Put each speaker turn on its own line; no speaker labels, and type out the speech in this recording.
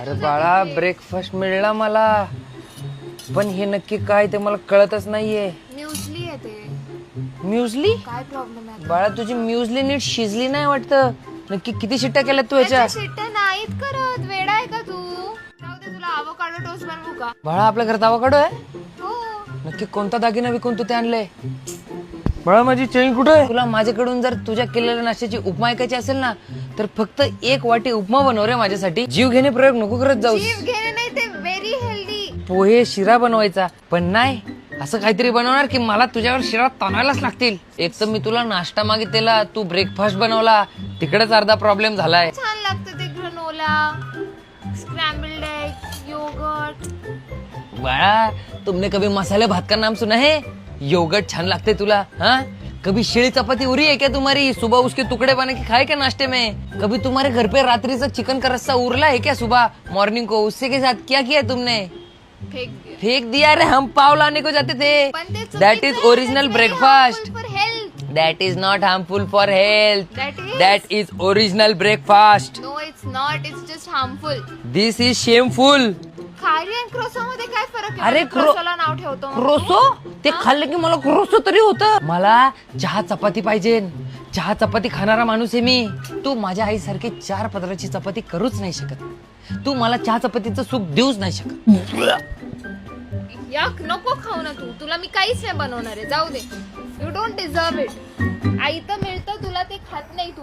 अरे बाळा ब्रेकफास्ट मिळला मला, पण हे नक्की काय ते मला कळतच नाहीये.
म्युसली आहे ते.
म्युझली?
काय प्रॉब्लेम आहे?
बाळा तुझी म्युझली नीट शिजली नाही वाटतं. नक्की किती शिट्ट्या केल्यात तू ह्याच्या?
शिट्ट्या नाहीत करत. वेडा आहे का तू? जाऊ दे, तुला अवोकाडो टोस्ट बनवू का?
बाळा आपल्या घरात आवाकाडो आहे?
हो.
नक्की कोणता दागिना विकून तू ते आणलंय? बाळा माझी चेन कुठे आहे? तुला माझ्याकडून जर तुझ्या केलेल्या नाश्त्याची उपमा ऐकायची असेल ना, तर फक्त एक वाटी उपमा बनव रे माझ्यासाठी. जीव घेणे प्रयोग नको करत जाऊ.
जीव घेणे नाही, ते व्हेरी हेल्दी.
पोहे शिरा बनवायचा, पण नाही असं काहीतरी बनवणार की मला तुझ्यावर शिरा ताणायलाच लागतील. एक तर मी तुला नाश्ता मागितलेला, तू ब्रेकफास्ट बनवला, तिकडेच अर्धा प्रॉब्लेम झालाय.
छान लागतं ते ग्रनोला, स्क्रॅम्बल्ड एग, योगर्ट.
बाळा तुमने कभी मसाले भात का नाम सुना है? योगर्ट छान लगते तुला? हाँ, कभी शीली चपाती उरी है क्या तुम्हारी? सुबह उसके टुकड़े बने के खाए क्या नाश्ते में? कभी तुम्हारे घर पे रात्रि से चिकन का रस्सा उरला है क्या सुबह मॉर्निंग को? उससे के साथ क्या किया तुमने? फेंक दिया रे. हम पाव लाने को जाते थे. That is original breakfast. That is not harmful for health. That is original breakfast.
No, it's not. It's just harmful.
This is shameful.
खारी आणि क्रोसो मध्ये काय फरक आहे?
अरे
क्रोसोला नाव ठेवतो.
क्रोसो? ते खाल्लं की मला क्रोसो तरी होतं. मला चहा चपाती पाहिजे. चहा चपाती खाणारा माणूस आहे मी. तू माझ्या आईसारखी 4 पदराची चपाती करूच नाही शकत. तू मला चहा चपातीचं सुख देऊच नाही शकत.
याक नको खाऊ ना तू. तुला मी काहीच नाही बनवणार आहे. जाऊ दे. You don't deserve it. आई तर मिळतं तुला, ते खात नाही तू.